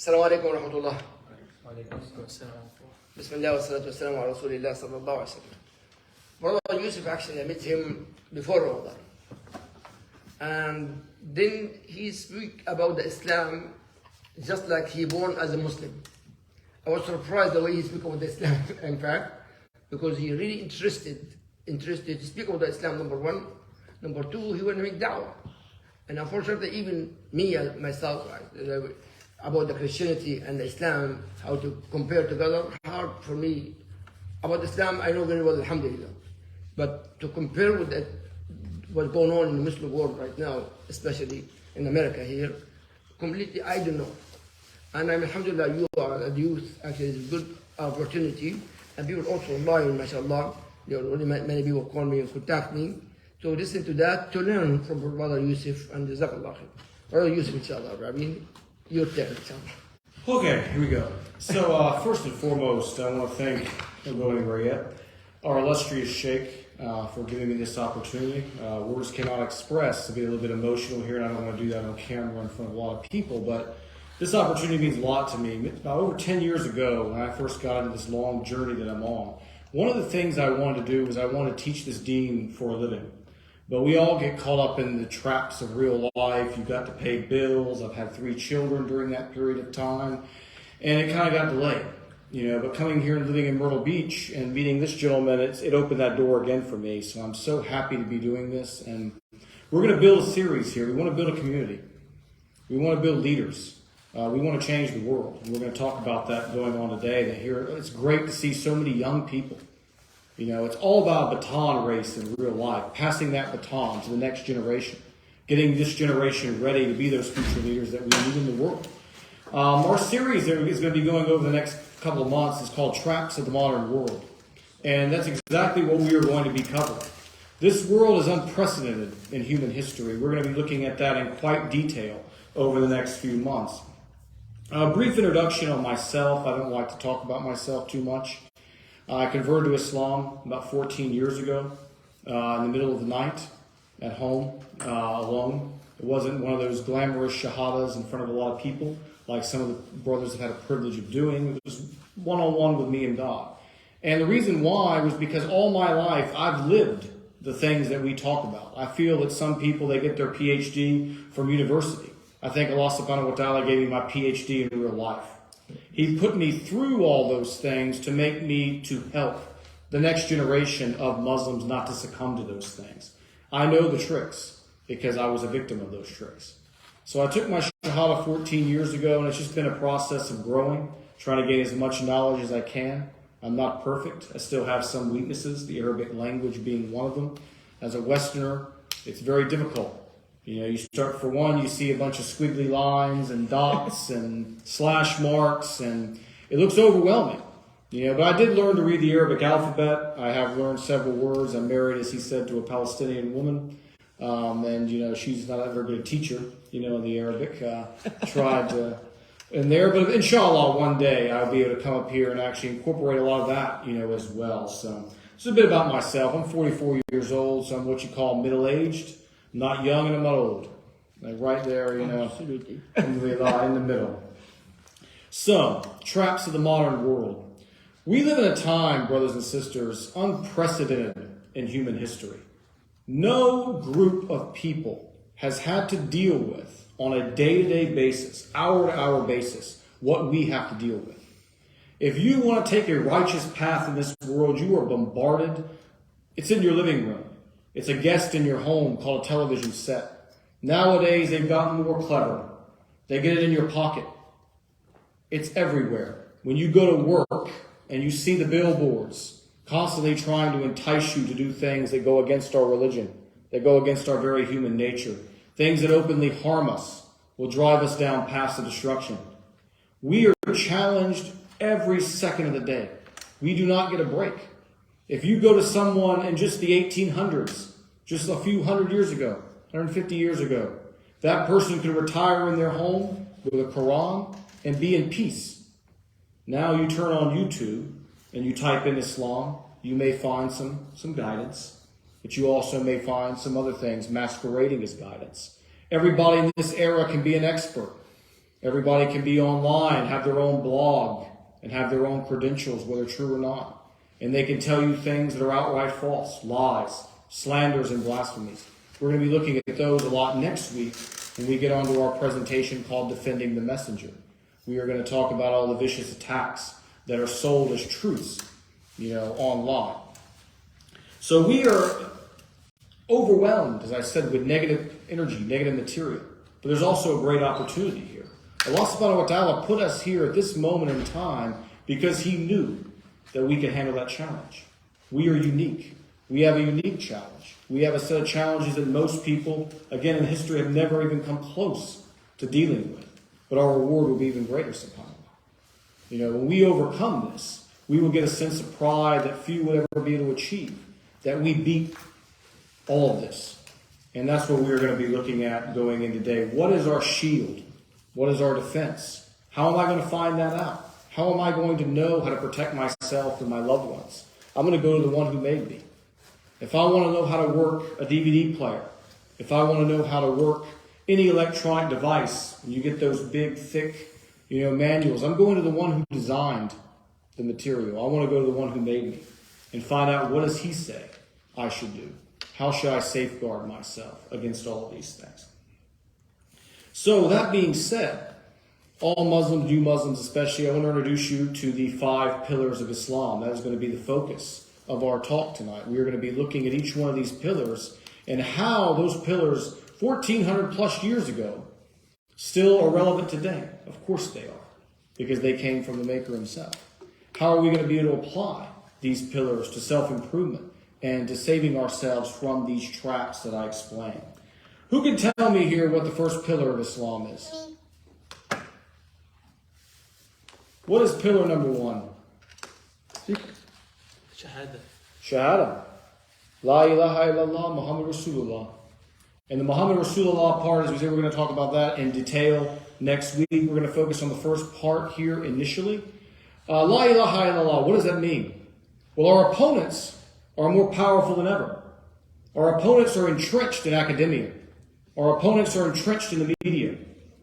السلام عليكم ورحمة الله. Bismillah wa salatu wa salam ala Rasulillah sallallahu alaihi wasallam. Brother Yusuf, actually, I met him before Ramadan. And then he speak about the Islam just like he born as a Muslim. I was surprised the way he speak about the Islam, in fact, because he really interested to speak about the Islam, number one. Number two, he want to make dawah. And unfortunately, even me, myself, about the Christianity and the Islam, how to compare together, hard for me. About Islam, I know very well, alhamdulillah. But to compare with that, what's going on in the Muslim world right now, especially in America here, completely, I don't know. And I'm, alhamdulillah, you are a youth, actually, it's a good opportunity. And people also online, mashallah, many people call me and contact me to listen to that, to learn from Brother Yusuf, and Jazakallah khair. Brother Yusuf, inshallah, Rabbi, your turn, inshallah. Okay, here we go. So first and foremost, I want to thank, don't go anywhere yet, our illustrious Sheikh for giving me this opportunity. Words cannot express, to be a little bit emotional here, and I don't want to do that on camera in front of a lot of people, but this opportunity means a lot to me. About over 10 years ago, when I first got into this long journey that I'm on, one of the things I wanted to do was I wanted to teach this deen for a living. But we all get caught up in the traps of real life. You've got to pay bills. I've had 3 children during that period of time. And it kind of got delayed. But coming here and living in Myrtle Beach and meeting this gentleman, it opened that door again for me. So I'm so happy to be doing this. And we're going to build a series here. We want to build a community. We want to build leaders. We want to change the world. And we're going to talk about that going on today. That here, it's great to see so many young people. It's all about a baton race in real life, passing that baton to the next generation, getting this generation ready to be those future leaders that we need in the world. Our series is going to be going over the next couple of months is called Traps of the Modern World. And that's exactly what we are going to be covering. This world is unprecedented in human history. We're going to be looking at that in quite detail over the next few months. A brief introduction on myself. I don't like to talk about myself too much. I converted to Islam about 14 years ago in the middle of the night at home alone. It wasn't one of those glamorous shahadas in front of a lot of people like some of the brothers have had a privilege of doing. It was one-on-one with me and God. And the reason why was because all my life I've lived the things that we talk about. I feel that some people, they get their PhD from university. I think Allah subhanahu wa ta'ala gave me my PhD in real life. He put me through all those things to make me to help the next generation of Muslims not to succumb to those things. I know the tricks because I was a victim of those tricks. So I took my Shahada 14 years ago, and it's just been a process of growing, trying to gain as much knowledge as I can. I'm not perfect. I still have some weaknesses, the Arabic language being one of them. As a Westerner, it's very difficult. You start for one, you see a bunch of squiggly lines and dots and slash marks, and it looks overwhelming. But I did learn to read the Arabic alphabet. I have learned several words. I'm married, as he said, to a Palestinian woman. And she's not a very good teacher, in the Arabic. Tried in there, but inshallah, one day I'll be able to come up here and actually incorporate a lot of that, as well. So a bit about myself. I'm 44 years old, so I'm what you call middle-aged. Not young and I'm not old. Like right there, Absolutely. in the middle. So, traps of the modern world. We live in a time, brothers and sisters, unprecedented in human history. No group of people has had to deal with, on a day-to-day basis, hour-to-hour basis, what we have to deal with. If you want to take a righteous path in this world, you are bombarded. It's in your living room. It's a guest in your home called a television set. Nowadays, they've gotten more clever. They get it in your pocket. It's everywhere. When you go to work and you see the billboards constantly trying to entice you to do things that go against our religion, that go against our very human nature, things that openly harm us, will drive us down past the destruction. We are challenged every second of the day. We do not get a break. If you go to someone in just the 1800s, just a few hundred years ago, 150 years ago, that person could retire in their home with a Quran and be in peace. Now you turn on YouTube and you type in Islam, you may find some guidance, but you also may find some other things masquerading as guidance. Everybody in this era can be an expert. Everybody can be online, have their own blog, and have their own credentials, whether true or not. And they can tell you things that are outright false, lies, slanders, and blasphemies. We're going to be looking at those a lot next week when we get onto our presentation called Defending the Messenger. We are going to talk about all the vicious attacks that are sold as truths, online. So we are overwhelmed, as I said, with negative energy, negative material. But there's also a great opportunity here. Allah subhanahu wa ta'ala put us here at this moment in time because He knew that we could handle that challenge. We are unique. We have a unique challenge. We have a set of challenges that most people, again in history, have never even come close to dealing with. But our reward will be even greater, subhanAllah. When we overcome this, we will get a sense of pride that few will ever be able to achieve. That we beat all of this. And that's what we're going to be looking at going in today. What is our shield? What is our defense? How am I going to find that out? How am I going to know how to protect myself and my loved ones? I'm going to go to the one who made me. If I want to know how to work a DVD player, if I want to know how to work any electronic device, and you get those big, thick, manuals, I'm going to the one who designed the material. I want to go to the one who made me and find out, what does He say I should do? How should I safeguard myself against all of these things? So that being said, all Muslims, new Muslims especially, I want to introduce you to the 5 pillars of Islam. That is going to be the focus of our talk tonight. We are going to be looking at each one of these pillars and how those pillars 1,400 plus years ago still are relevant today. Of course they are, because they came from the Maker Himself. How are we going to be able to apply these pillars to self-improvement and to saving ourselves from these traps that I explained? Who can tell me here what the first pillar of Islam is? What is pillar number 1? Shahada. La ilaha illallah Muhammad Rasulullah. And the Muhammad Rasulullah part, as we say, we're going to talk about that in detail next week. We're going to focus on the first part here initially. La ilaha illallah, what does that mean? Well, our opponents are more powerful than ever. Our opponents are entrenched in academia. Our opponents are entrenched in the media.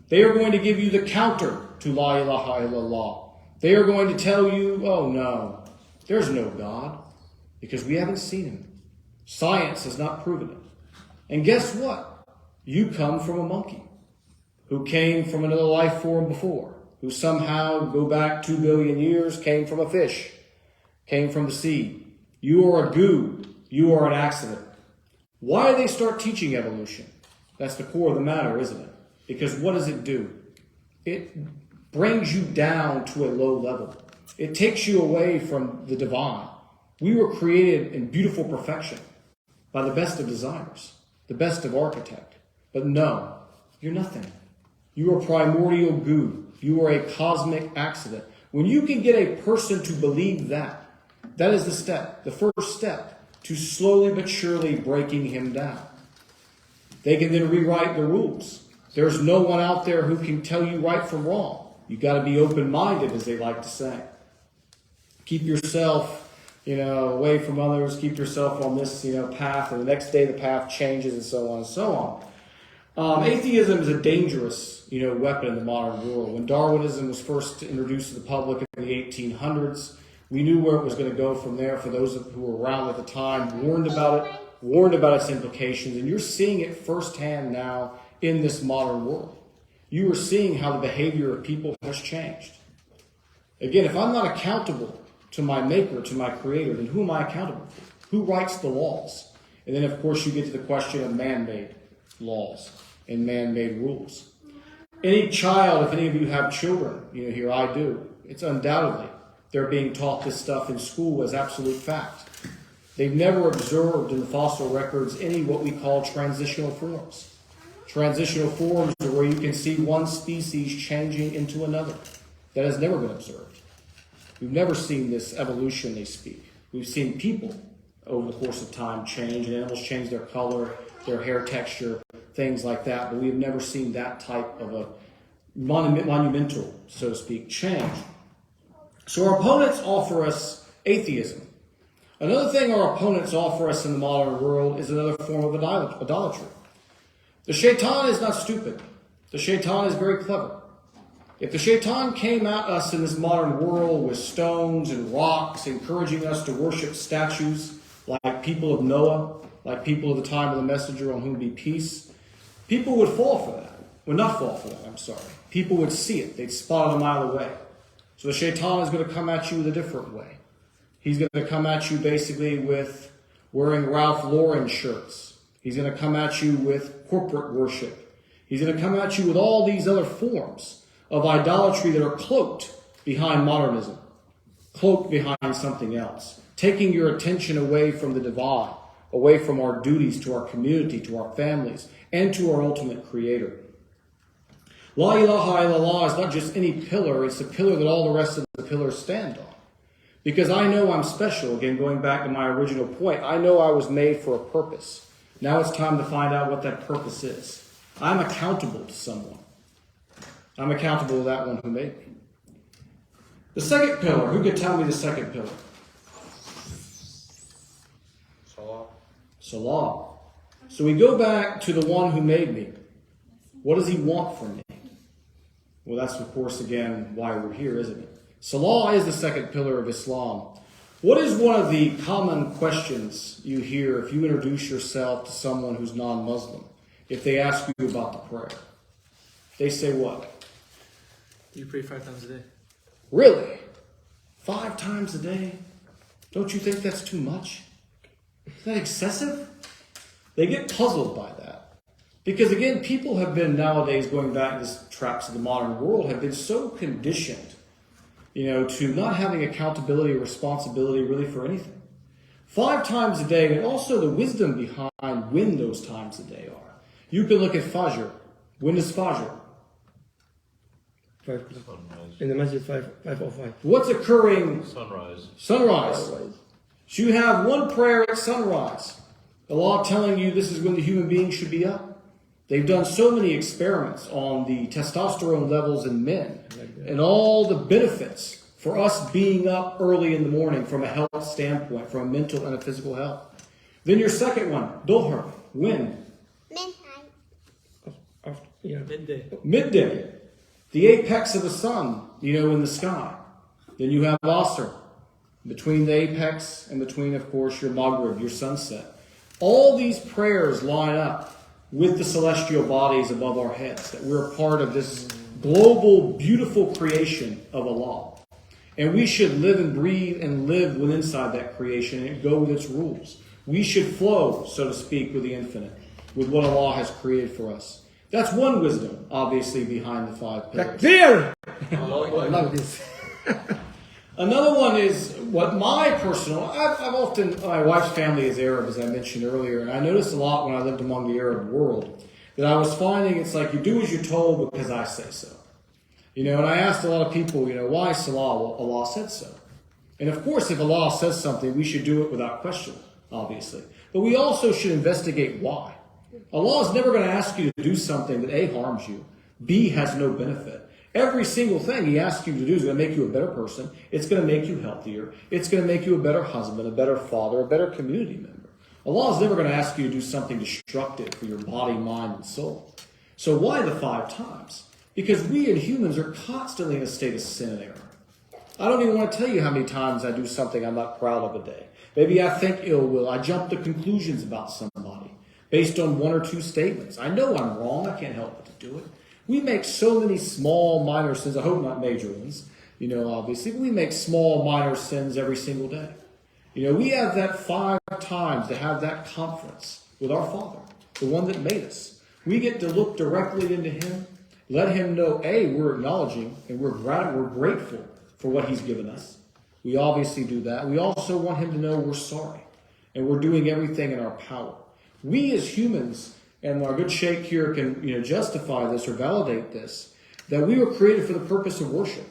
They are going to give you the counter to La ilaha illallah. They are going to tell you, oh no, there's no God, because we haven't seen Him. Science has not proven it. And guess what? You come from a monkey who came from another life form before, who somehow, go back 2 billion years, came from a fish, came from the sea. You are a goo. You are an accident. Why do they start teaching evolution? That's the core of the matter, isn't it? Because what does it do? It brings you down to a low level. It takes you away from the divine. We were created in beautiful perfection by the best of designers, the best of architects. But no, you're nothing. You are primordial goo. You are a cosmic accident. When you can get a person to believe that, that is the step, the first step to slowly but surely breaking him down. They can then rewrite the rules. There's no one out there who can tell you right from wrong. You've got to be open-minded, as they like to say. Keep yourself, away from others. Keep yourself on this, path, and the next day the path changes, and so on and so on. Atheism is a dangerous, weapon in the modern world. When Darwinism was first introduced to the public in the 1800s, we knew where it was going to go from there. For those who were around at the time, warned about its implications, and you're seeing it firsthand now in this modern world. You are seeing how the behavior of people has changed. Again, if I'm not accountable to my Maker, to my Creator, then who am I accountable for? Who writes the laws? And then, of course, you get to the question of man-made laws and man-made rules. Any child, if any of you have children, here I do, it's undoubtedly they're being taught this stuff in school as absolute fact. They've never observed in the fossil records any what we call transitional forms. Transitional forms are where you can see one species changing into another. That has never been observed. We've never seen this evolution they speak. We've seen people over the course of time change, and animals change their color, their hair texture, things like that, but we have never seen that type of a monumental, so to speak, change. So our opponents offer us atheism. Another thing our opponents offer us in the modern world is another form of idolatry. The shaitan is not stupid. The shaitan is very clever. If the shaitan came at us in this modern world with stones and rocks, encouraging us to worship statues like people of Noah, like people of the time of the messenger on whom be peace, people would fall for that. Would not fall for that, I'm sorry. People would see it. They'd spot it a mile away. So the shaitan is going to come at you with a different way. He's going to come at you basically with wearing Ralph Lauren shirts. He's going to come at you with corporate worship. He's going to come at you with all these other forms of idolatry that are cloaked behind modernism, cloaked behind something else, taking your attention away from the divine, away from our duties to our community, to our families, and to our ultimate creator. La ilaha illallah is not just any pillar, it's a pillar that all the rest of the pillars stand on. Because I know I'm special, again, going back to my original point, I know I was made for a purpose. Now it's time to find out what that purpose is. I'm accountable to someone. I'm accountable to that one who made me. The second pillar, who could tell me the second pillar? Salah. Salah. So we go back to the one who made me. What does he want from me? Well, that's, of course, again, why we're here, isn't it? Salah is the second pillar of Islam. What is one of the common questions you hear if you introduce yourself to someone who's non-Muslim? If they ask you about the prayer, they say what? You pray 5 times a day. Really? 5 times a day? Don't you think that's too much? Is that excessive? They get puzzled by that. Because again, people have been nowadays, going back to the traps of the modern world, have been so conditioned, to not having accountability or responsibility really for anything. 5 times a day, and also the wisdom behind when those times a day are. You can look at Fajr. When is Fajr? 5 o'clock. In the masjid, 5:05. What's occurring? Sunrise. Sunrise. So you have one prayer at sunrise. Allah telling you this is when the human being should be up. They've done so many experiments on the testosterone levels in men and all the benefits for us being up early in the morning from a health standpoint, from a mental and a physical health. Then your second one, Dhuhr. When? Midday. The apex of the sun, in the sky. Then you have Asr. Between the apex and between, of course, your Maghrib, your sunset. All these prayers line up with the celestial bodies above our heads, that we're a part of this global, beautiful creation of Allah. And we should live and breathe and live within inside that creation and go with its rules. We should flow, so to speak, with the infinite, with what Allah has created for us. That's one wisdom, obviously, behind the 5 pillars. Takbir! I love this. Another one is what my personal, my wife's family is Arab, as I mentioned earlier, and I noticed a lot when I lived among the Arab world, that I was finding it's like you do as you're told because I say so. And I asked a lot of people, why Salah? Well, Allah said so. And of course, if Allah says something, we should do it without question, obviously. But we also should investigate why. Allah is never going to ask you to do something that A, harms you, B, has no benefit. Every single thing He asks you to do is going to make you a better person. It's going to make you healthier. It's going to make you a better husband, a better father, a better community member. Allah is never going to ask you to do something destructive for your body, mind, and soul. So why the 5 times? Because we as humans are constantly in a state of sin and error. I don't even want to tell you how many times I do something I'm not proud of a day. Maybe I think ill will. I jump to conclusions about somebody based on 1 or 2 statements. I know I'm wrong. I can't help but to do it. We make so many small, minor sins. I hope not major ones, obviously. But we make small, minor sins every single day. We have that 5 times to have that conference with our Father, the one that made us. We get to look directly into Him, let Him know, A, we're acknowledging and we're grateful for what He's given us. We obviously do that. We also want Him to know we're sorry and we're doing everything in our power. We as humans, and our good Sheikh here can justify this or validate this, that we were created for the purpose of worship.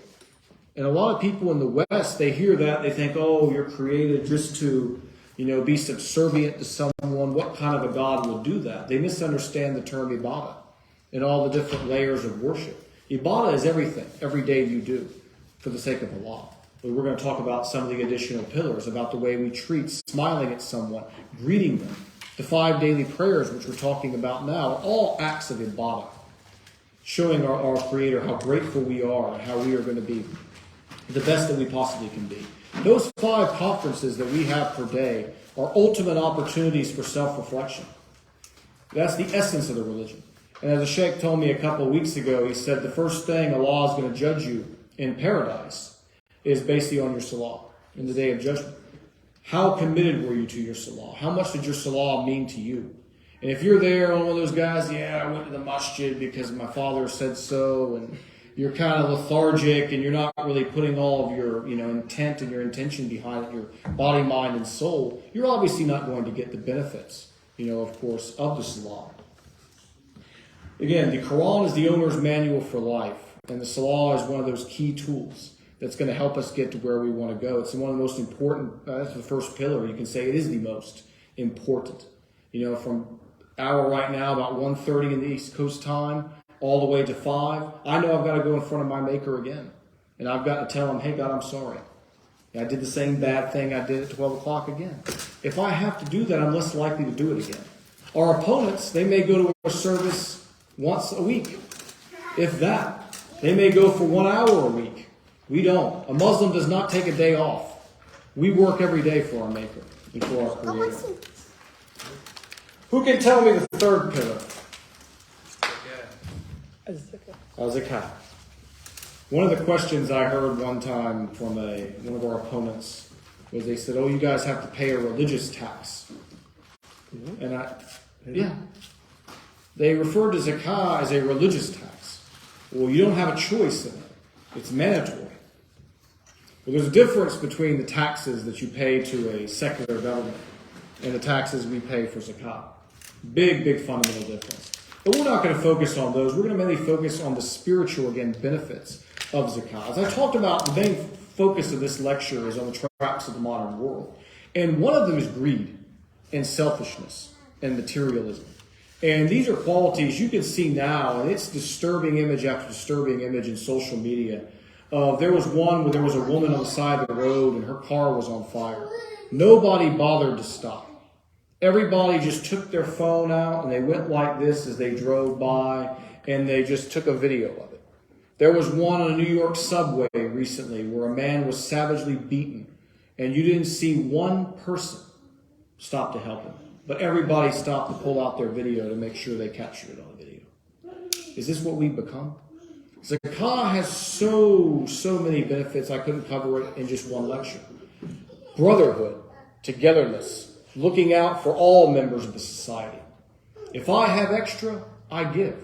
And a lot of people in the West, they hear that, they think, oh, you're created just to be subservient to someone. What kind of a God would do that? They misunderstand the term ibadah and all the different layers of worship. Ibadah is everything, every day you do, for the sake of Allah. But we're going to talk about some of the additional pillars, about the way we treat, smiling at someone, greeting them. The 5 daily prayers, which we're talking about now, are all acts of ibadah. showing our Creator how grateful we are and how we are going to be the best that we possibly can be. Those 5 conferences that we have per day are ultimate opportunities for self-reflection. That's the essence of the religion. And as a sheikh told me a couple of weeks ago, he said the first thing Allah is going to judge you in paradise is basically on your salah in the day of judgment. How committed were you to your salah? How much did your salah mean to you? And if you're there on one of those guys, I went to the masjid because my father said so, and you're kind of lethargic and you're not really putting all of your intent and your intention behind it, your body, mind, and soul, you're obviously not going to get the benefits, of course, of the salah. Again, the Quran is the owner's manual for life, and the salah is one of those key tools that's going to help us get to where we want to go. It's one of the most important, that's the first pillar. You can say it is the most important. From hour right now, about 1:30 in the East Coast time, all the way to 5, I know I've got to go in front of my Maker again. And I've got to tell him, hey, God, I'm sorry. I did the same bad thing I did at 12 o'clock again. If I have to do that, I'm less likely to do it again. Our opponents, they may go to a service once a week. If that. They may go for 1 hour a week. We don't. A Muslim does not take a day off. We work every day for our Maker and for our Creator. Who can tell me the third pillar? Zakah. One of the questions I heard one time from one of our opponents was they said, you guys have to pay a religious tax. And they referred to zakah as a religious tax. Well, you don't have a choice in it. It's mandatory. Well, there's a difference between the taxes that you pay to a secular government and the taxes we pay for zakah. Big fundamental difference. But we're not going to focus on those. We're going to mainly focus on the spiritual, benefits of zakah. As I talked about, the main focus of this lecture is on the traps of the modern world. And one of them is greed and selfishness and materialism. And these are qualities you can see now, and it's disturbing image after disturbing image in social media. There was one where there was a woman on the side of the road and her car was on fire. Nobody bothered to stop. Everybody just took their phone out and they went like this as they drove by and they just took a video of it. There was one on a New York subway recently where a man was savagely beaten and you didn't see one person stop to help him. But everybody stopped to pull out their video to make sure they captured it on video. Is this what we've become? Zakah has so many benefits. I couldn't cover it in just one lecture. Brotherhood, togetherness, looking out for all members of the society. If I have extra, I give.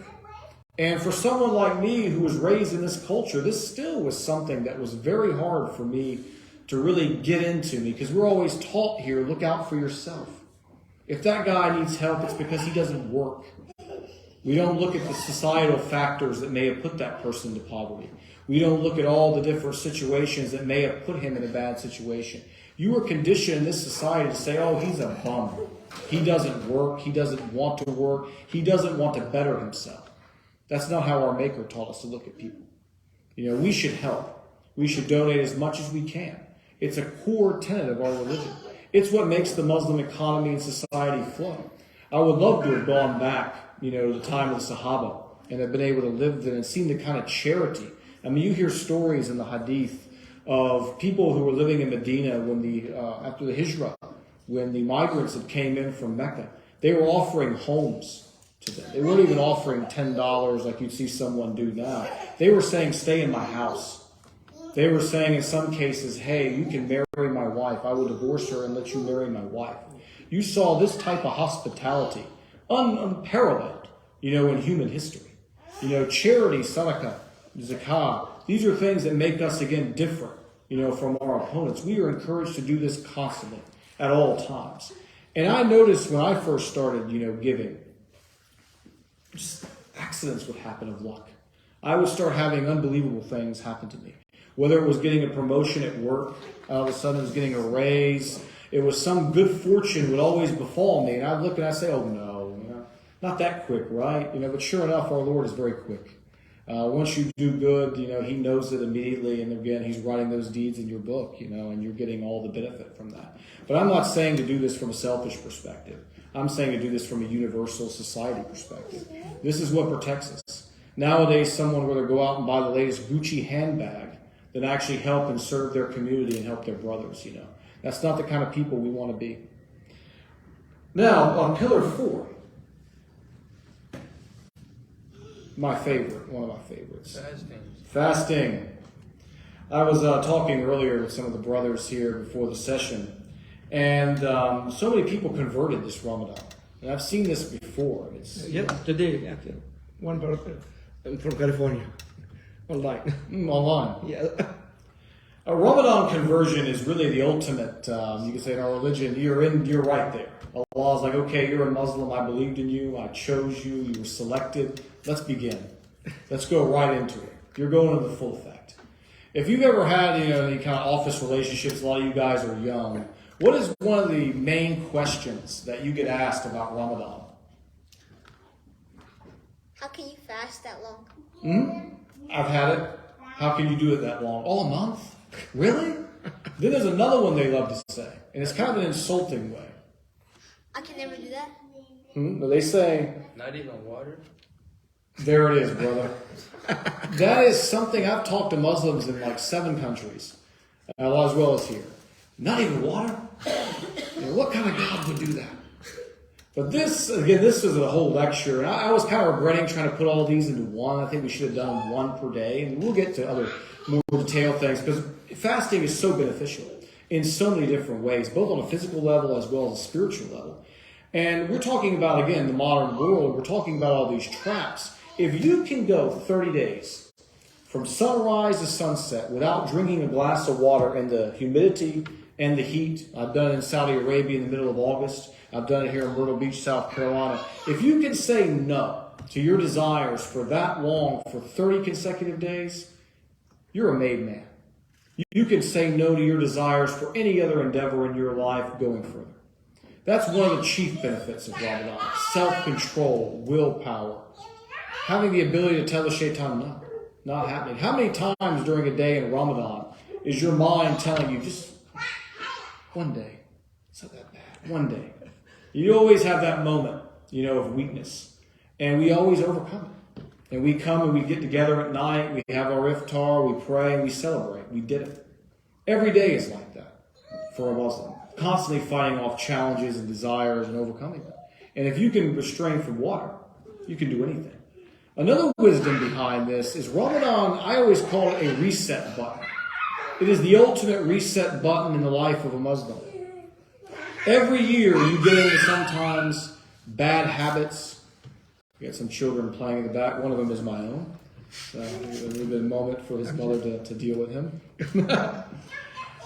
And for someone like me who was raised in this culture, this still was something that was very hard for me to really get into me, because we're always taught here, look out for yourself. If that guy needs help, it's because he doesn't work. We don't look at the societal factors that may have put that person into poverty. We don't look at all the different situations that may have put him in a bad situation. You were conditioned in this society to say, he's a bum. He doesn't work. He doesn't want to work. He doesn't want to better himself. That's not how our Maker taught us to look at people. We should help. We should donate as much as we can. It's a core tenet of our religion. It's what makes the Muslim economy and society flow. I would love to have gone back, to the time of the Sahaba and have been able to live there and seen the kind of charity. I mean, you hear stories in the Hadith of people who were living in Medina when after the Hijrah, when the migrants that came in from Mecca, they were offering homes to them. They weren't even offering $10 like you'd see someone do now. They were saying, stay in my house. They were saying in some cases, hey, you can marry my wife. I will divorce her and let you marry my wife. You saw this type of hospitality, unparalleled, in human history. Charity, sadaqah, zakah, these are things that make us, again, different, from our opponents. We are encouraged to do this constantly, at all times. And I noticed when I first started, giving, just accidents would happen of luck. I would start having unbelievable things happen to me. Whether it was getting a promotion at work, all of a sudden it was getting a raise, it was some good fortune would always befall me. And I'd look and I'd say, no, not that quick, right? But sure enough, our Lord is very quick. Once you do good, He knows it immediately. And again, He's writing those deeds in your book, and you're getting all the benefit from that. But I'm not saying to do this from a selfish perspective. I'm saying to do this from a universal society perspective. This is what protects us. Nowadays, someone would rather go out and buy the latest Gucci handbag than actually help and serve their community and help their brothers, you know. That's not the kind of people we want to be. Now, on pillar 4, my favorite, one of my favorites. Fasting. I was talking earlier with some of the brothers here before the session, and so many people converted this Ramadan. And I've seen this before. Yeah, today, actually. One brother from California. Online. Online. Yeah. A Ramadan conversion is really the ultimate, you can say in our religion, you're right there. Allah's like, okay, you're a Muslim, I believed in you, I chose you, you were selected, let's begin. Let's go right into it. You're going into the full effect. If you've ever had, you know, any kind of office relationships, a lot of you guys are young, what is one of the main questions that you get asked about Ramadan? How can you fast that long? I've had it. How can you do it that long? Oh, a month? Really? Then there's another one they love to say, and it's kind of an insulting way. I can never do that. But they say, Not even water? there it is, brother. That is something I've talked to Muslims in like 7 countries, as well as here. Not even water? You know, what kind of God would do that? But this, again, this is a whole lecture, and I was kind of regretting trying to put all these into one. I think we should have done one per day, and we'll get to other more detailed things, because fasting is so beneficial in so many different ways, both on a physical level as well as a spiritual level. And we're talking about, again, the modern world. We're talking about all these traps. If you can go 30 days from sunrise to sunset without drinking a glass of water in the humidity and the heat, I've done it in Saudi Arabia in the middle of August, I've done it here in Myrtle Beach, South Carolina. If you can say no to your desires for that long, for 30 consecutive days, you're a made man. You can say no to your desires for any other endeavor in your life going further. That's one of the chief benefits of Ramadan. Self-control, willpower, having the ability to tell the shaitan no, not happening. How many times during a day in Ramadan is your mind telling you, just one day, it's not that bad, one day. You always have that moment, you know, of weakness. And we always overcome it. And we come and we get together at night, we have our iftar, we pray, and we celebrate. We did it. Every day is like that for a Muslim. Constantly fighting off challenges and desires and overcoming them. And if you can restrain from water, you can do anything. Another wisdom behind this is Ramadan, I always call it a reset button. It is the ultimate reset button in the life of a Muslim. Every year you get into sometimes bad habits. You got some children playing in the back. One of them is my own. So a little bit of a moment for his mother to deal with him.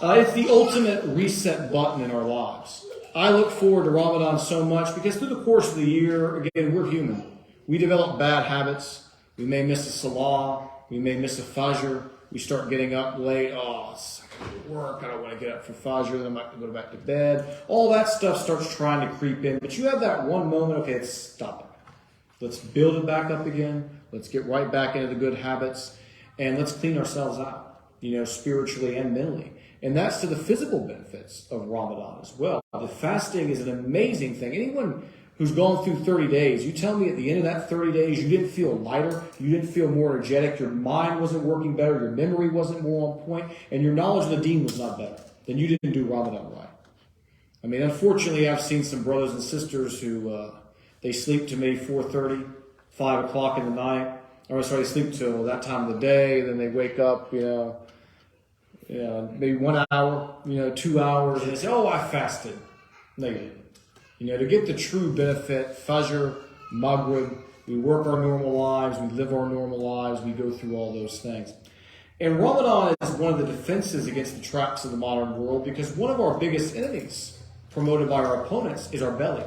It's the ultimate reset button in our lives. I look forward to Ramadan so much because through the course of the year, again, we're human. We develop bad habits. We may miss a salah. We may miss a fajr. We start getting up late. Oh, I got to work. I don't want to get up for fajr. Then I might go back to bed. All that stuff starts trying to creep in. But you have that one moment, okay, let's stop it. Let's build it back up again. Let's get right back into the good habits. And let's clean ourselves out, you know, spiritually and mentally. And that's to the physical benefits of Ramadan as well. The fasting is an amazing thing. Anyone who's gone through 30 days, you tell me at the end of that 30 days, you didn't feel lighter, you didn't feel more energetic, your mind wasn't working better, your memory wasn't more on point, and your knowledge of the deen was not better, then you didn't do Ramadan right. I mean, unfortunately, I've seen some brothers and sisters who, they sleep to maybe 4:30, 5 o'clock in the night, or sorry, they sleep till that time of the day, then they wake up, maybe 1 hour, 2 hours, and they say, oh, I fasted. No, you didn't. To get the true benefit, Fajr, Maghrib, we work our normal lives, we live our normal lives, we go through all those things. And Ramadan is one of the defenses against the traps of the modern world because one of our biggest enemies, promoted by our opponents, is our belly.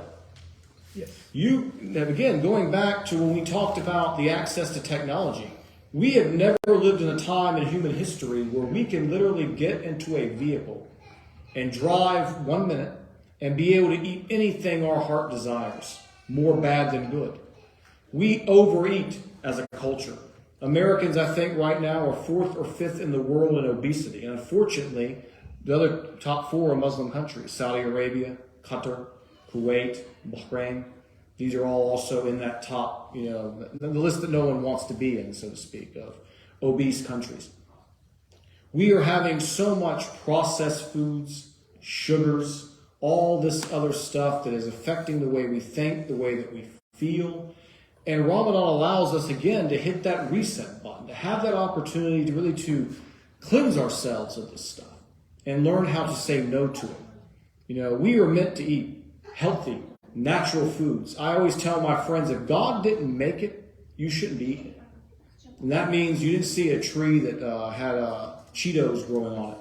Yes. Again, going back to when we talked about the access to technology, we have never lived in a time in human history where we can literally get into a vehicle and drive 1 minute and be able to eat anything our heart desires, more bad than good. We overeat as a culture. Americans, I think, right now are 4th or 5th in the world in obesity. And unfortunately, the other top 4 are Muslim countries, Saudi Arabia, Qatar, Kuwait, Bahrain. These are all also in that top, the list that no one wants to be in, so to speak, of obese countries. We are having so much processed foods, sugars, all this other stuff that is affecting the way we think, the way that we feel. And Ramadan allows us again to hit that reset button, to have that opportunity to really to cleanse ourselves of this stuff and learn how to say no to it. We are meant to eat healthy, natural foods. I always tell my friends, if God didn't make it, you shouldn't be eating it. And that means you didn't see a tree that had Cheetos growing on it.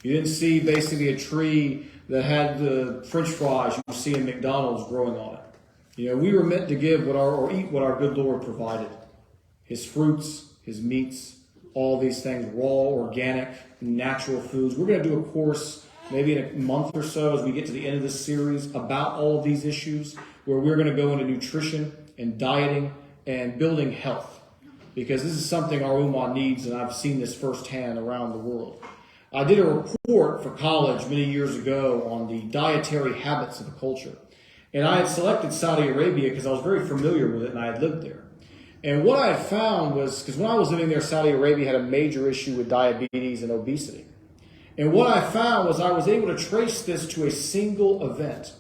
You didn't see basically a tree that had the French fries you see in McDonald's growing on it. We were meant to give or eat what our good Lord provided. His fruits, His meats, all these things, raw, organic, natural foods. We're going to do a course maybe in a month or so as we get to the end of this series about all of these issues, where we're going to go into nutrition and dieting and building health, because this is something our Ummah needs, and I've seen this firsthand around the world. I did a report for college many years ago on the dietary habits of a culture, and I had selected Saudi Arabia because I was very familiar with it and I had lived there. And what I had found was, because when I was living there, Saudi Arabia had a major issue with diabetes and obesity. And what I found was I was able to trace this to a single event,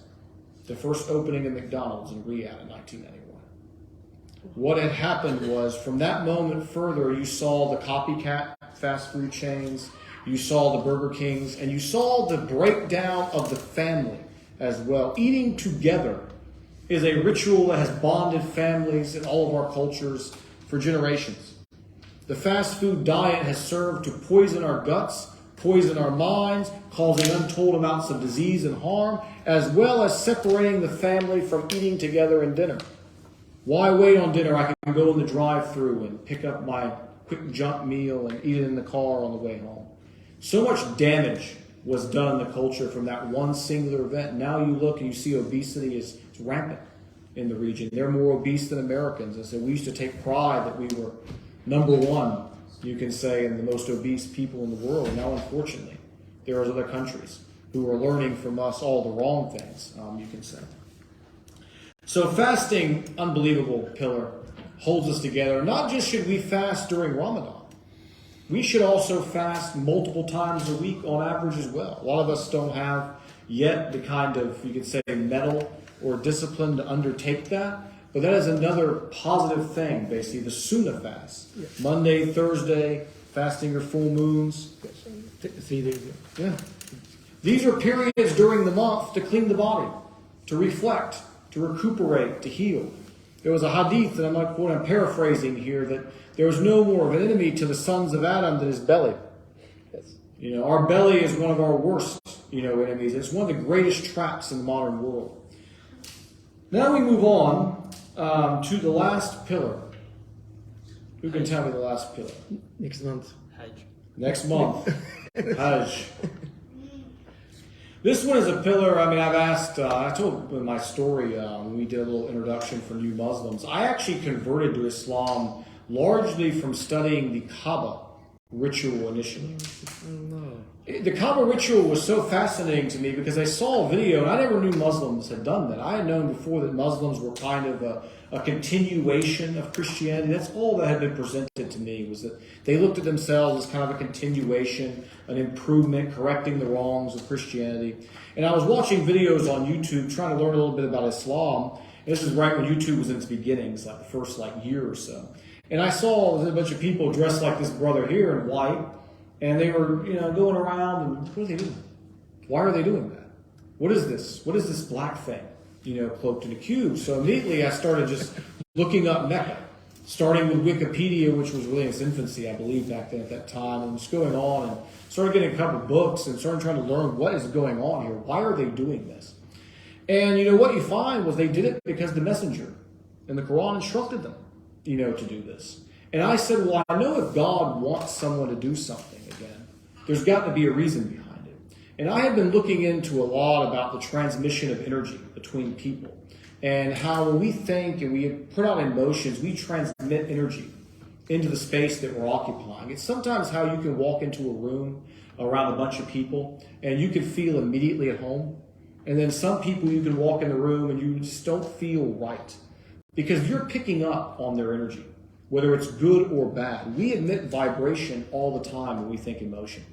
the first opening of McDonald's in Riyadh in 1991. What had happened was, from that moment further, you saw the copycat fast food chains, you saw the Burger Kings, and you saw the breakdown of the family as well. Eating together is a ritual that has bonded families in all of our cultures for generations. The fast food diet has served to poison our guts, poison our minds, causing untold amounts of disease and harm, as well as separating the family from eating together in dinner. Why wait on dinner? I can go in the drive-thru and pick up my quick junk meal and eat it in the car on the way home. So much damage was done in the culture from that one singular event. Now you look and you see obesity is rampant in the region. They're more obese than Americans. And so we used to take pride that we were number one, you can say, in the most obese people in the world. Now, unfortunately, there are other countries who are learning from us all the wrong things, you can say. So fasting, unbelievable pillar, holds us together. Not just should we fast during Ramadan. We should also fast multiple times a week on average as well. A lot of us don't have yet the kind of, you could say, mettle or discipline to undertake that. But that is another positive thing, basically, the Sunnah fast. Yeah. Monday, Thursday, fasting your full moons. 3 days. Yeah. These are periods during the month to clean the body, to reflect, to recuperate, to heal. There was a hadith, and I'm paraphrasing here, that there was no more of an enemy to the sons of Adam than his belly. Yes. Our belly is one of our worst, enemies. It's one of the greatest traps in the modern world. Now we move on to the last pillar. Who can tell me the last pillar? Next month. Hajj. Next month. Hajj. This one is a pillar. I've asked, I told my story when we did a little introduction for new Muslims. I actually converted to Islam largely from studying the Kaaba ritual initially. The Kaaba ritual was so fascinating to me because I saw a video, and I never knew Muslims had done that. I had known before that Muslims were kind of a continuation of Christianity. That's all that had been presented to me, was that they looked at themselves as kind of a continuation, an improvement, correcting the wrongs of Christianity. And I was watching videos on YouTube trying to learn a little bit about Islam. And this was right when YouTube was in its beginnings, like the first year or so. And I saw a bunch of people dressed like this brother here in white, and they were, going around, and what are they doing? Why are they doing that? What is this? What is this black thing, cloaked in a cube? So immediately I started just looking up Mecca, starting with Wikipedia, which was really in its infancy, I believe, back then at that time, and just going on and started getting a couple books and started trying to learn what is going on here. Why are they doing this? And what you find was they did it because the messenger in the Quran instructed them, to do this. And I said, well, I know if God wants someone to do something again, there's got to be a reason behind it. And I have been looking into a lot about the transmission of energy between people and how when we think and we put out emotions, we transmit energy into the space that we're occupying. It's sometimes how you can walk into a room around a bunch of people and you can feel immediately at home. And then some people you can walk in the room and you just don't feel right. Because you're picking up on their energy, whether it's good or bad. We emit vibration all the time when we think emotion.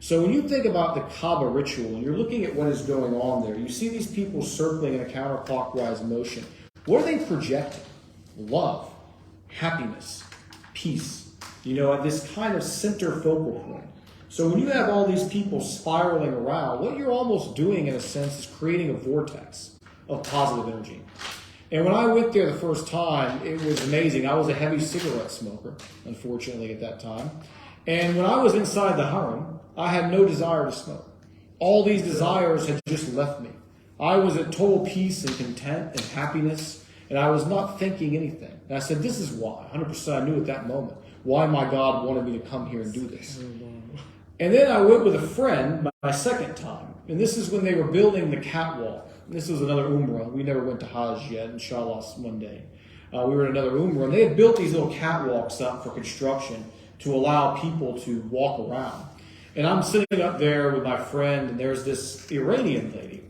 So when you think about the Kaaba ritual and you're looking at what is going on there, you see these people circling in a counterclockwise motion. What are they projecting? Love, happiness, peace, at this kind of center focal point. So when you have all these people spiraling around, what you're almost doing in a sense is creating a vortex of positive energy. And when I went there the first time, it was amazing. I was a heavy cigarette smoker, unfortunately, at that time. And when I was inside the haram, I had no desire to smoke. All these desires had just left me. I was at total peace and content and happiness, and I was not thinking anything. And I said, this is why. 100% I knew at that moment why my God wanted me to come here and do this. And then I went with a friend my second time. And this is when they were building the catwalk. This was another Umrah. We never went to Hajj yet, inshallah, one day. We were in another Umrah. And they had built these little catwalks up for construction to allow people to walk around. And I'm sitting up there with my friend, and there's this Iranian lady.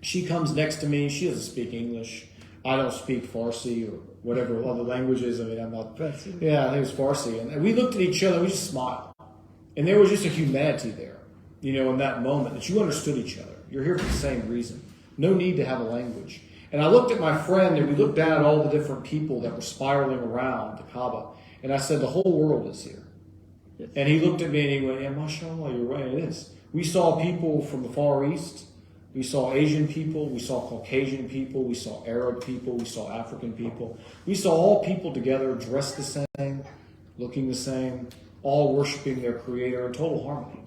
She comes next to me. She doesn't speak English. I don't speak Farsi or whatever other languages. I mean, I'm not... Farsi. Yeah, I think it was Farsi. And we looked at each other, and we just smiled. And there was just a humanity there, in that moment, that you understood each other. You're here for the same reason. No need to have a language. And I looked at my friend, and we looked down at all the different people that were spiraling around the Kaaba. And I said, the whole world is here. Yes. And he looked at me and he went, yeah, mashallah, you're right, it is. We saw people from the Far East. We saw Asian people. We saw Caucasian people. We saw Arab people. We saw African people. We saw all people together, dressed the same, looking the same, all worshiping their Creator in total harmony.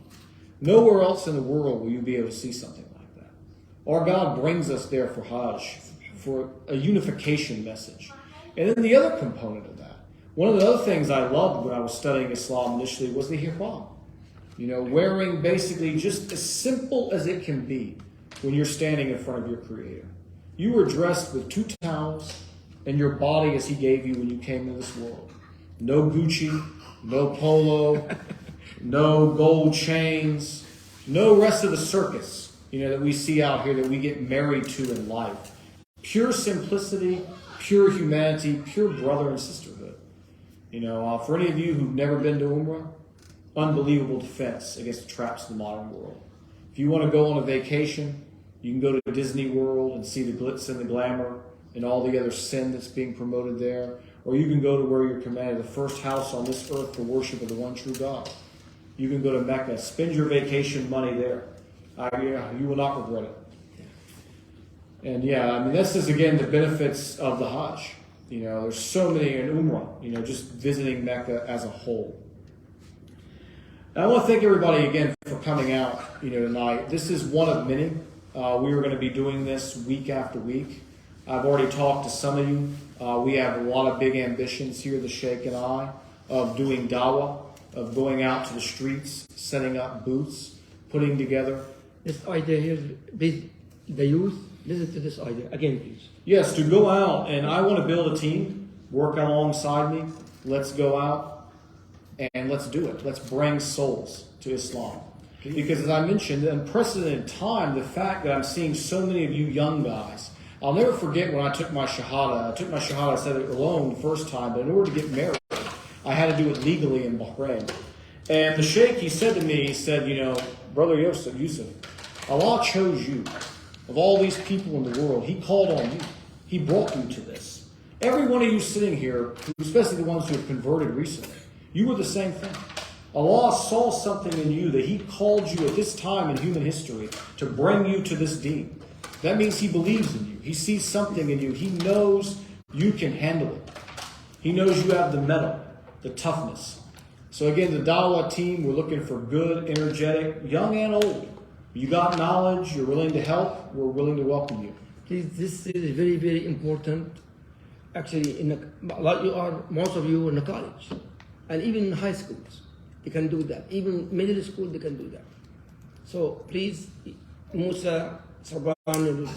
Nowhere else in the world will you be able to see something like that. Our God brings us there for Hajj, for a unification message. And then the other component of that, one of the other things I loved when I was studying Islam initially was the ihram. Wearing basically just as simple as it can be when you're standing in front of your Creator. You were dressed with 2 towels and your body as He gave you when you came into this world. No Gucci, no polo, no gold chains, no rest of the circus, that we see out here that we get married to in life. Pure simplicity, pure humanity, pure brother and sisterhood. For any of you who've never been to Umrah, unbelievable defense against the traps of the modern world. If you want to go on a vacation, you can go to Disney World and see the glitz and the glamour and all the other sin that's being promoted there. Or you can go to where you're commanded, the first house on this earth for worship of the one true God. You can go to Mecca, spend your vacation money there. You will not regret it. And this is again the benefits of the Hajj. There's so many in Umrah, just visiting Mecca as a whole. And I want to thank everybody again for coming out, tonight. This is one of many. We are going to be doing this week after week. I've already talked to some of you. We have a lot of big ambitions here, the Sheikh and I, of doing dawah, of going out to the streets, setting up booths, putting together. This idea here, the youth, listen to this idea. Again, please. Yes, to go out, and I want to build a team, work alongside me. Let's go out and let's do it. Let's bring souls to Islam. Because as I mentioned, the unprecedented time, the fact that I'm seeing so many of you young guys. I'll never forget when I took my Shahada. I took my Shahada, I said it alone the first time, but in order to get married, I had to do it legally in Bahrain. And the Sheikh, he said to me, he said, Brother Yusuf, Allah chose you. Of all these people in the world, He called on you. He brought you to this. Every one of you sitting here, especially the ones who have converted recently, you were the same thing. Allah saw something in you that He called you at this time in human history to bring you to this deen. That means He believes in you. He sees something in you. He knows you can handle it. He knows you have the mettle, the toughness. So again, the Dawah team, we're looking for good, energetic, young and old. You got knowledge, you're willing to help, we're willing to welcome you. Please, this is very, very important. Actually, most of you in the college, and even in high schools, they can do that. Even middle school, they can do that. So please, Musa, Sarban,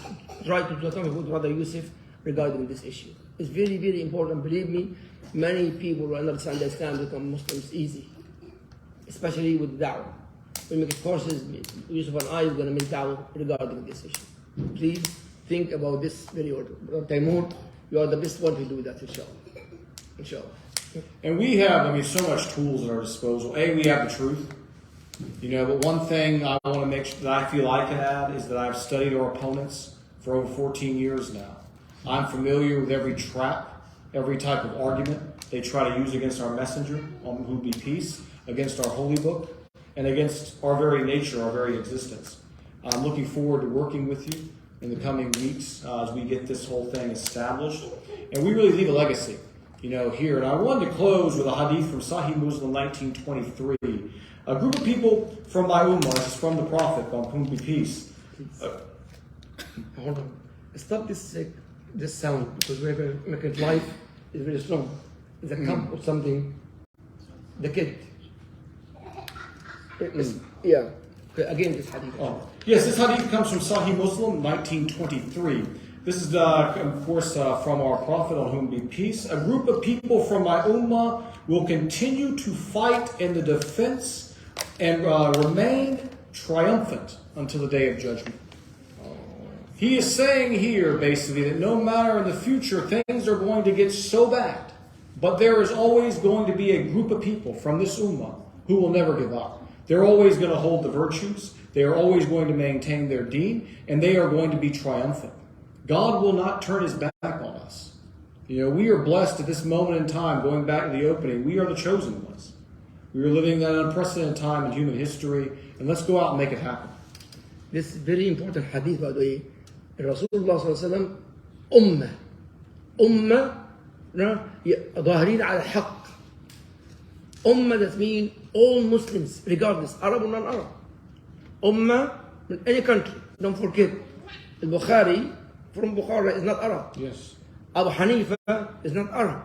try to talk with Brother Yusuf regarding this issue. It's very, very important. Believe me, many people will understand Islam become Muslims easy, especially with da'wah. We make courses, Yusuf and I are going to make da'wah regarding this issue. Please think about this very order. Taimur, you are the best one to do that, inshallah. Inshallah. And we have, so much tools at our disposal. We have the truth. But one thing I want to make sure that I feel I can add is that I've studied our opponents for over 14 years now. I'm familiar with every trap, every type of argument they try to use against our messenger, on whom be peace, against our holy book, and against our very nature, our very existence. I'm looking forward to working with you in the coming weeks as we get this whole thing established. And we really leave a legacy, here. And I wanted to close with a hadith from Sahih Muslim 1923. A group of people from my ummah, this is from the Prophet, on whom be peace. Hold on. Stop this sound, because we're going to make it live. It's very strong. It's a cup or something. The kid. Yeah. Okay, again, this hadith. Yes, this hadith comes from Sahih Muslim 1923. This is, of course, from our Prophet, on whom be peace. A group of people from my ummah will continue to fight in the defense and remain triumphant until the day of judgment. He is saying here, basically, that no matter in the future, things are going to get so bad, but there is always going to be a group of people from this ummah who will never give up. They're always going to hold the virtues. They are always going to maintain their deen, and they are going to be triumphant. God will not turn his back on us. We are blessed at this moment in time, going back to the opening. We are the chosen ones. We are living in an unprecedented time in human history, and let's go out and make it happen. This is very important hadith, by the way. Rasulullah sallallahu alaihi wasallam, ummah, ظاهرين على الحق. Ummah, that means all Muslims, regardless, Arab or non-Arab. Ummah in any country. Don't forget, Al-Bukhari from Bukhara is not Arab. Yes. Abu Hanifa is not Arab.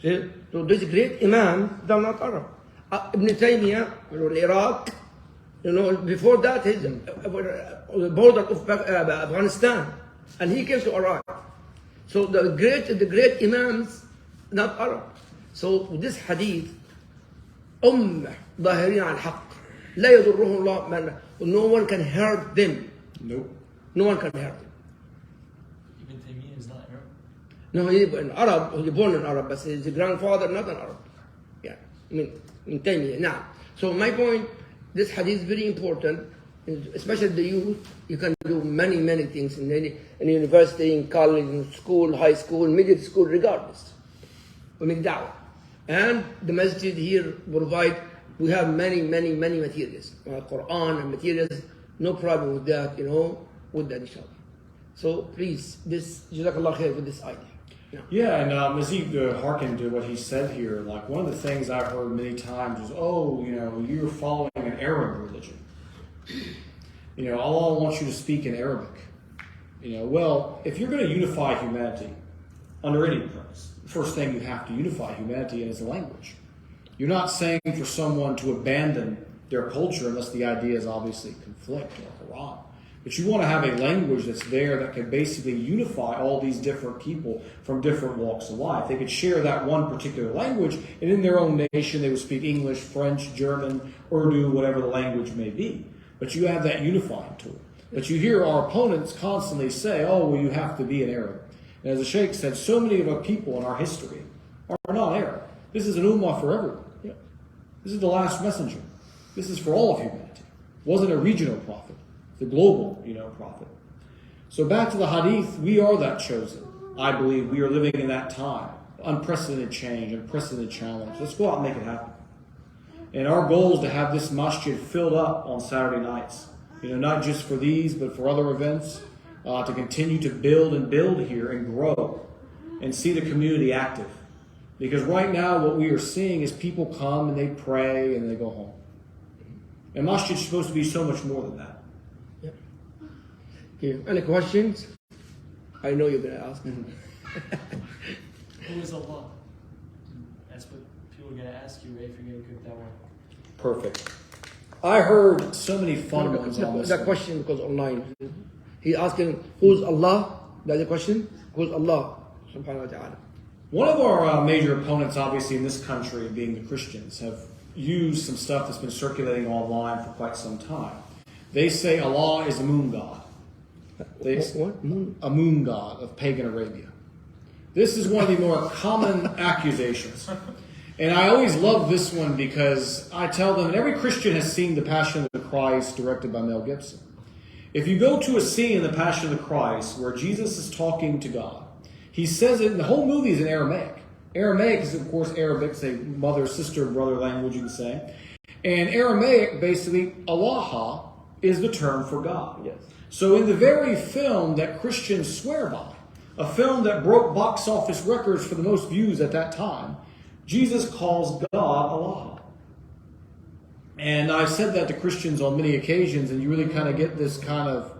See? So these great imams, they're not Arab. Ibn Taymiyyah, Iraq, before that, he's the border of Afghanistan, and he came to Iraq. So the great imams, not Arab. So this hadith, ummah ظاهرين على الحق لا يضرهم الله no one can hurt them. Nope. No one can hurt them. Ibn Taymiyyah is not Arab. No, he's an Arab. He was born in Arab, but his grandfather not an Arab. Yeah, in Taymiyyah. Now, so my point, this hadith is very important, especially the youth. You can do many things in university, in college, in school, high school, middle school, regardless. We make da'wah. And the masjid here we have many materials, Quran and materials, no problem with that, inshallah. So please, Jazakallah khair with this idea. Yeah, and as he hearkened to what he said here, like one of the things I've heard many times is, you're following an Arab religion. Allah wants you to speak in Arabic. Well, if you're going to unify humanity under any premise, the first thing you have to unify humanity in is the language. You're not saying for someone to abandon their culture unless the ideas obviously conflict or Quran. But you want to have a language that's there that can basically unify all these different people from different walks of life. They could share that one particular language, and in their own nation they would speak English, French, German, Urdu, whatever the language may be. But you have that unifying tool. But you hear our opponents constantly say, you have to be an Arab. And as the Sheikh said, so many of our people in our history are not Arab. This is an ummah for everyone. This is the last messenger. This is for all of humanity. It wasn't a regional prophet. The global, prophet. So back to the hadith, we are that chosen. I believe we are living in that time. Unprecedented change, unprecedented challenge. Let's go out and make it happen. And our goal is to have this masjid filled up on Saturday nights. Not just for these, but for other events. To continue to build here and grow. And see the community active. Because right now what we are seeing is people come and they pray and they go home. And masjid is supposed to be so much more than that. Any questions? I know you're going to ask. Who is Allah? That's what people are going to ask you, right? If you're going to cook that one. Perfect. I heard so many fun ones on this. That question goes online. He's asking, who's Allah? That's the question. Who's Allah? Subhanahu wa ta'ala. One of our major opponents, obviously, in this country, being the Christians, have used some stuff that's been circulating online for quite some time. They say Allah is a moon god. What? Moon? A moon god of pagan Arabia. This is one of the more common accusations. And I always love this one because I tell them, and every Christian has seen The Passion of the Christ directed by Mel Gibson. If you go to a scene in The Passion of the Christ where Jesus is talking to God, he says it, and the whole movie is in Aramaic. Aramaic is, of course, Arabic, say mother, sister, brother language, you can say. And Aramaic, basically, Allah is the term for God. Yes. So in the very film that Christians swear by, a film that broke box office records for the most views at that time, Jesus calls God Allah. And I've said that to Christians on many occasions, and you really kind of get this kind of,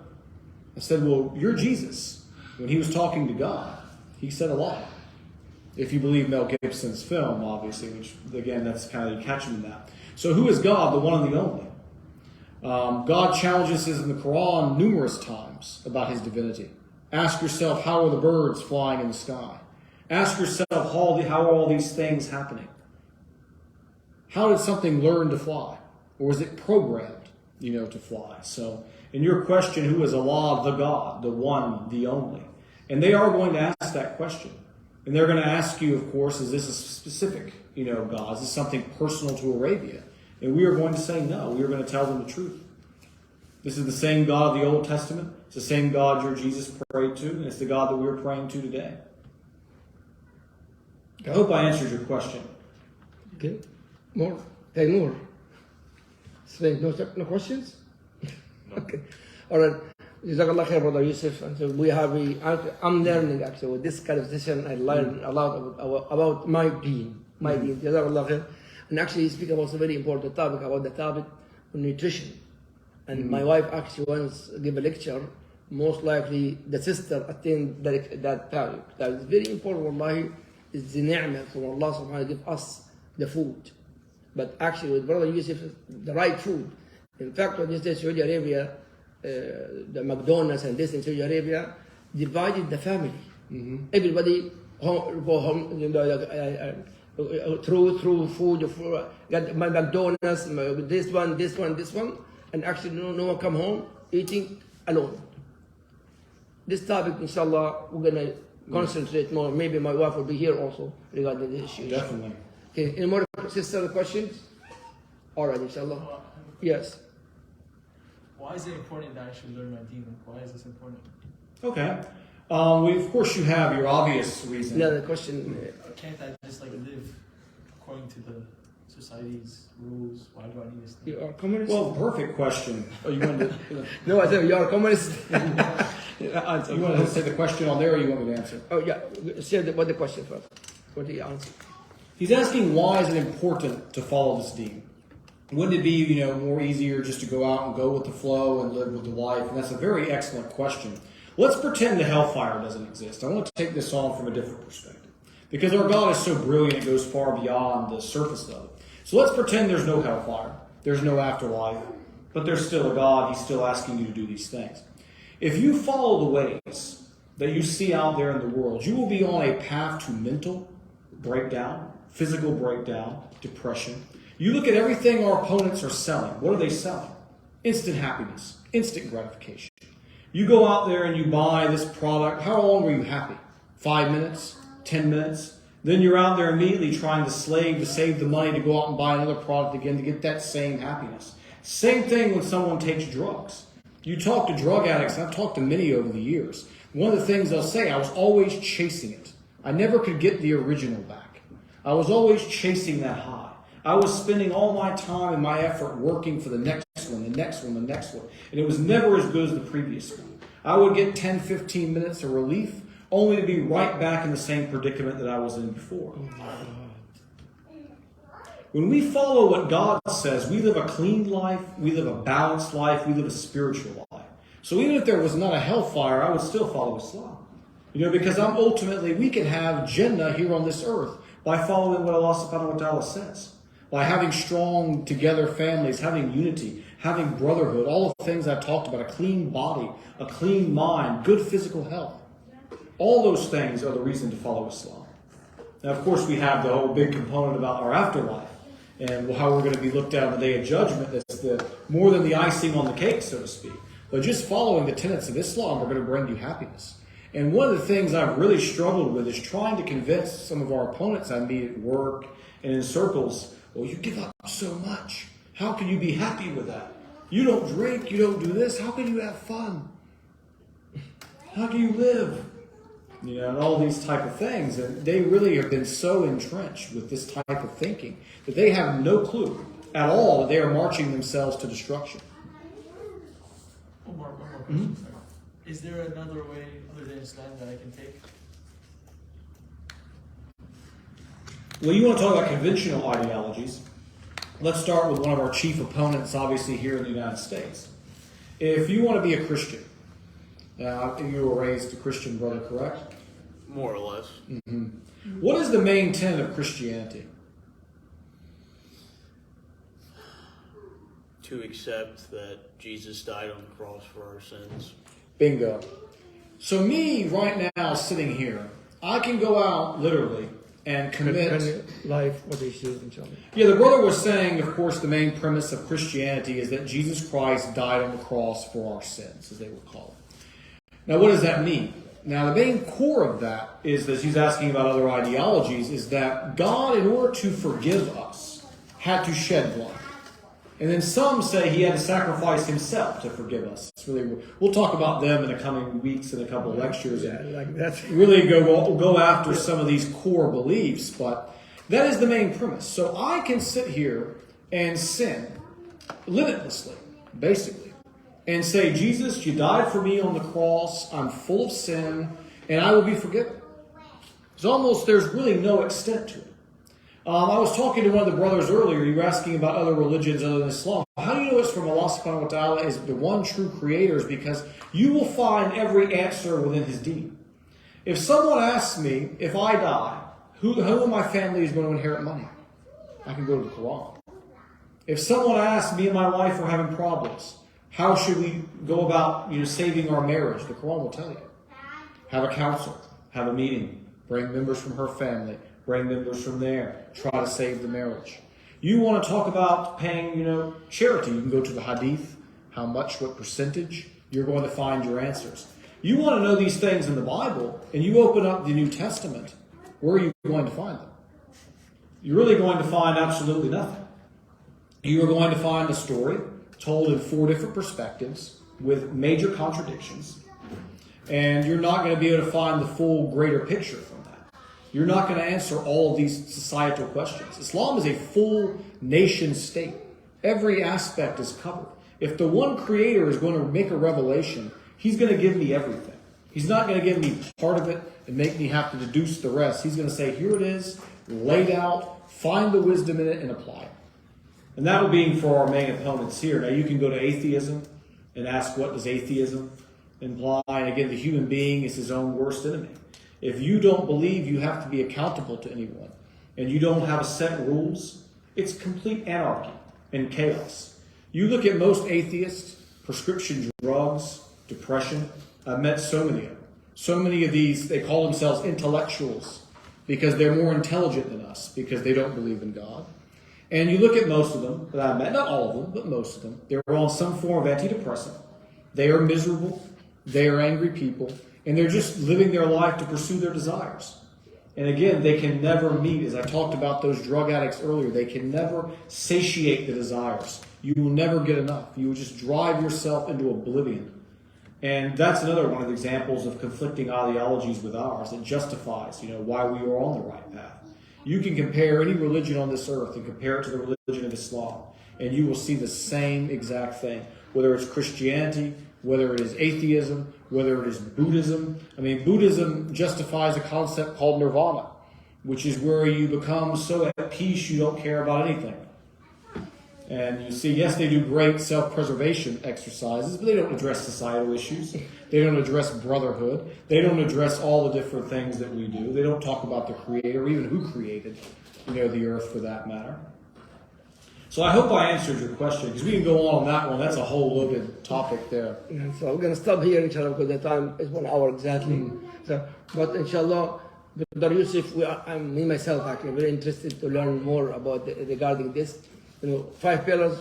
I said, well, you're Jesus. When he was talking to God, he said Allah. If you believe Mel Gibson's film, obviously, which, again, that's kind of, you catch him in that. So who is God? The one and the only. God challenges us in the Quran numerous times about his divinity. Ask yourself, how are the birds flying in the sky? Ask yourself, how are all these things happening? How did something learn to fly? Or was it programmed, to fly? So, in your question, who is Allah, the God, the one, the only? And they are going to ask that question. And they're going to ask you, of course, is this a specific, God? Is this something personal to Arabia? And we are going to say no. We are going to tell them the truth. This is the same God of the Old Testament. It's the same God your Jesus prayed to, and it's the God that we're praying to today. I hope I answered your question. Okay. More? Okay, more. No questions? No. Okay. All right. Jazakallah khair, Brother Yusuf. And so I'm learning actually with this kind of session. I learned a lot about my deen. Jazakallah khair. And actually you speak about a very important topic, about the topic of nutrition. And my wife actually once gave a lecture. Most likely the sister attend that topic. That is very important, wallahi. It's the ni'mah from Allah subhanahu wa ta'ala give us the food. But actually with Brother Yusuf, the right food. In fact, when you say Saudi Arabia, the McDonald's and this in Saudi Arabia divided the family. Everybody go home, through food, got McDonald's, this one, and actually no one come home eating alone. This topic, inshallah, we're gonna concentrate more. Maybe my wife will be here also regarding this issue. Definitely. Okay, any more sister questions? All right, inshallah. Yes. Why is it important to actually learn my deen? Why is this important? Okay. Of course, you have your obvious reason. Another question. Can't I just live according to the society's rules? Why do I need this? You are communist? Well, perfect question. Oh, you wanted to? No, I said you are a communist. You want to say the question on there, or you want me to answer? Oh yeah, say what the question first. What do you answer? He's asking why is it important to follow this deen? Wouldn't it be, more easier just to go out and go with the flow and live with the life? And that's a very excellent question. Let's pretend the hellfire doesn't exist. I want to take this on from a different perspective. Because our God is so brilliant, it goes far beyond the surface of it. So let's pretend there's no hellfire. There's no afterlife. But there's still a God. He's still asking you to do these things. If you follow the ways that you see out there in the world, you will be on a path to mental breakdown, physical breakdown, depression. You look at everything our opponents are selling. What are they selling? Instant happiness, instant gratification. You go out there and you buy this product. How long were you happy? 5 minutes? 10 minutes? Then you're out there immediately trying to slave to save the money to go out and buy another product again to get that same happiness. Same thing when someone takes drugs. You talk to drug addicts, and I've talked to many over the years. One of the things they'll say, I was always chasing it. I never could get the original back. I was always chasing that high. I was spending all my time and my effort working for the next one, the next one, the next one. And it was never as good as the previous one. I would get 10, 15 minutes of relief, only to be right back in the same predicament that I was in before. When we follow what God says, we live a clean life, we live a balanced life, we live a spiritual life. So even if there was not a hellfire, I would still follow Islam. Because we can have Jannah here on this earth by following what Allah subhanahu wa ta'ala says. By having strong together families, having unity, having brotherhood, all the things I've talked about, a clean body, a clean mind, good physical health. All those things are the reason to follow Islam. Now, of course, we have the whole big component about our afterlife and how we're going to be looked at on the Day of Judgment. That's more than the icing on the cake, so to speak. but just following the tenets of Islam are going to bring you happiness. And one of the things I've really struggled with is trying to convince some of our opponents I meet at work and in circles, well, you give up so much. How can you be happy with that? You don't drink, you don't do this. How can you have fun? How can you live? You know, and all these type of things. And they really have been so entrenched with this type of thinking that they have no clue at all that they are marching themselves to destruction. One more question. Is there another way other than Islam that I can take? Well, you want to talk about conventional ideologies. Let's start with one of our chief opponents, obviously, here in the United States. If you want to be a Christian, I think you were raised a Christian, brother, correct? More or less. Mm-hmm. What is the main tenet of Christianity? To accept that Jesus died on the cross for our sins. Bingo. So me, right now, sitting here, I can go out, literally, and commit life, what they should, inshallah. Yeah, the brother was saying, of course, the main premise of Christianity is that Jesus Christ died on the cross for our sins, as they would call it. Now, what does that mean? Now, the main core of that is, as he's asking about other ideologies, is that God, in order to forgive us, had to shed blood. And then some say he had to sacrifice himself to forgive us. It's really, we'll talk about them in the coming weeks in a couple of lectures. Yeah, like that's really go after some of these core beliefs, but that is the main premise. So I can sit here and sin limitlessly, basically, and say, Jesus, you died for me on the cross, I'm full of sin, and I will be forgiven. There's really no extent to it. I was talking to one of the brothers earlier. You were asking about other religions other than Islam. How do you know it's from Allah subhanahu wa ta'ala is the one true creator? Is because you will find every answer within his deen. If someone asks me, if I die, who in my family is going to inherit money? I can go to the Quran. If someone asks, me and my wife are having problems, how should we go about saving our marriage? The Quran will tell you. Have a council, have a meeting, bring members from her family, bring members from there, try to save the marriage. You want to talk about paying, charity. You can go to the hadith, how much, what percentage. You're going to find your answers. You want to know these things in the Bible, and you open up the New Testament, where are you going to find them? You're really going to find absolutely nothing. You are going to find a story told in 4 different perspectives with major contradictions, and you're not going to be able to find the full greater picture from that. You're not going to answer all of these societal questions. Islam is a full nation state. Every aspect is covered. If the one creator is going to make a revelation, he's going to give me everything. He's not going to give me part of it and make me have to deduce the rest. He's going to say, here it is, laid out, find the wisdom in it, and apply it. And that will be for our main opponents here. Now you can go to atheism and ask, what does atheism imply? And again, the human being is his own worst enemy. If you don't believe you have to be accountable to anyone, and you don't have a set rules, it's complete anarchy and chaos. You look at most atheists, prescription drugs, depression. I've met so many of them. So many of these, they call themselves intellectuals because they're more intelligent than us, because they don't believe in God. And you look at most of them that I've met, not all of them, but most of them, they're on some form of antidepressant. They are miserable. They are angry people. And they're just living their life to pursue their desires. And again, they can never meet, as I talked about those drug addicts earlier, they can never satiate the desires. You will never get enough. You will just drive yourself into oblivion. And that's another one of the examples of conflicting ideologies with ours that justifies, why we are on the right path. You can compare any religion on this earth and compare it to the religion of Islam, and you will see the same exact thing, whether it's Christianity, whether it is atheism, whether it is Buddhism. Buddhism justifies a concept called nirvana, which is where you become so at peace you don't care about anything. And you see, yes, they do great self-preservation exercises, but they don't address societal issues. They don't address brotherhood. They don't address all the different things that we do. They don't talk about the creator, or even who created, the earth for that matter. So I hope I answered your question, because we can go on that one. That's a whole loaded topic there. Yeah, so we're going to stop here, inshallah, because the time is 1 hour exactly. So, but inshallah, Dr. Yusuf, me myself actually very interested to learn more about regarding this. 5 pillars.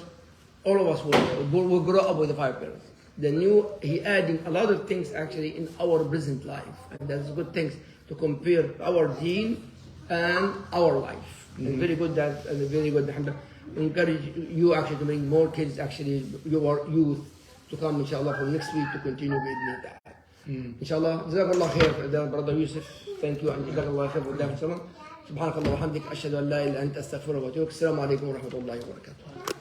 All of us will grow up with the 5 pillars. he adding a lot of things actually in our present life, and that's good things to compare our deen and our life. And very good that, and very good. Alhamdulillah. Encourage you actually to bring more kids, actually your youth, to come inshallah for next week to continue with that. Inshallah. Jazakallah khair, brother Yusuf. Thank you, and jazakallah khair for that. سبحانك اللهم وبحمدك أشهد أن لا إله إلا أنت أستغفرك وأتوب إليك. السلام عليكم ورحمة الله وبركاته.